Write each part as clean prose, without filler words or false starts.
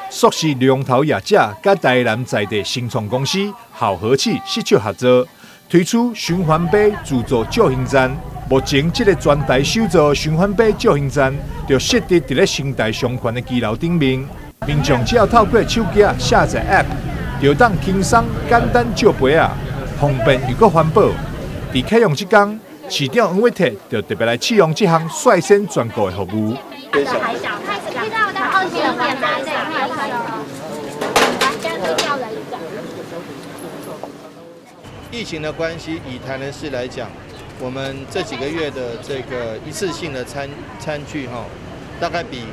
硕是龙头业者甲台南在地新创公司好和气携手合作，推出循环杯自助救行站。目前，这个全台首座循环杯救行站就设置伫咧新台商圈的基楼顶面，民众只要透过手机下载 App， 就当轻松简单救杯啊，方便又搁环保。伫启用这天，市长黄伟哲就特别来启用这项率先全国的服务。还小，开始遇到到20点来的，现在掉了一个。疫情的关系，以台南市来讲，我们这几个月的这个一次性的餐具大概比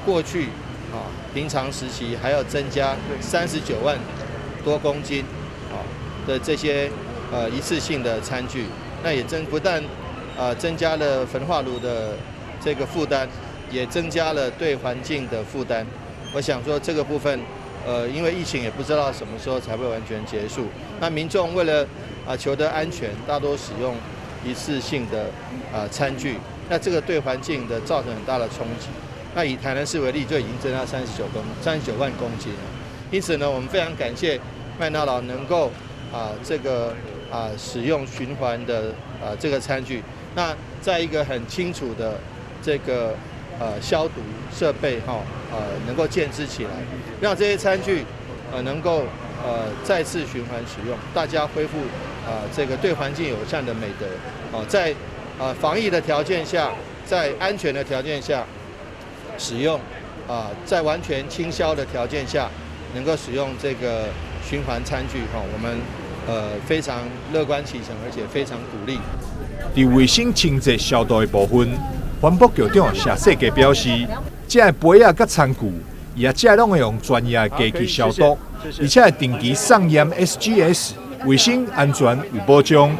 过去平常时期还要增加39万多公斤的这些一次性的餐具，那也不但增加了焚化炉的这个负担，也增加了对环境的负担。我想说这个部分，因为疫情也不知道什么时候才会完全结束，那民众为了求得安全，大多使用一次性的餐具，那这个对环境的造成很大的冲击。那以台南市为例，就已经增加39万公斤了。因此呢，我们非常感谢麦当劳能够使用循环的这个餐具。那在一个很清楚的这个消毒设备能够建置起来，让这些餐具能够再次循环使用，大家恢复这个对环境友善的美德。在防疫的条件下，在安全的条件下使用，在完全清消的条件下能够使用这个循环餐具，我们非常乐观其成，而且非常鼓励。伫卫生清洁消毒的部分，环保局长谢世杰表示，这个杯仔甲餐具，也这拢会用专业的机器消毒，而且定期上验 SGS， 卫生安全有保障。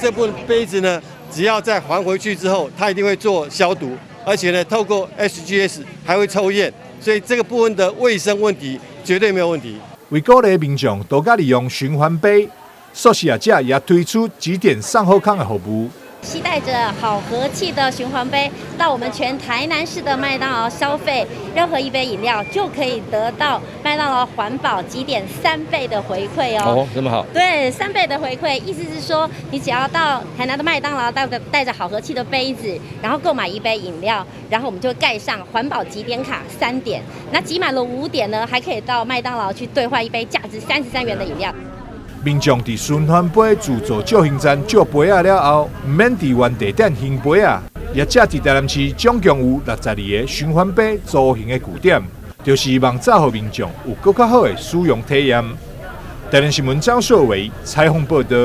这部杯子呢，只要再还回去之后，它一定会做消毒，而且呢，透过 SGS 还会抽验，所以这个部分的卫生问题绝对没有问题。为鼓励民众多加利用循环杯，硕士业者也推出几点上后康的服务。携带着好和气的循环杯到我们全台南市的麦当劳消费，任何一杯饮料就可以得到麦当劳环保集点3倍的回馈哦。这么好？对，3倍的回馈，意思是说，你只要到台南的麦当劳带着好和气的杯子，然后购买1杯饮料，然后我们就盖上环保集点卡3点，那集满了5点呢，还可以到麦当劳去兑换1杯价值33元的饮料。民众伫循环杯自助救行站救杯仔了后，唔免伫原地点行杯仔，业者伫台南市总共有62个循环杯租行的据点，就是希望造福民众有更较好的使用体验。台南新闻张硕伟采访报道。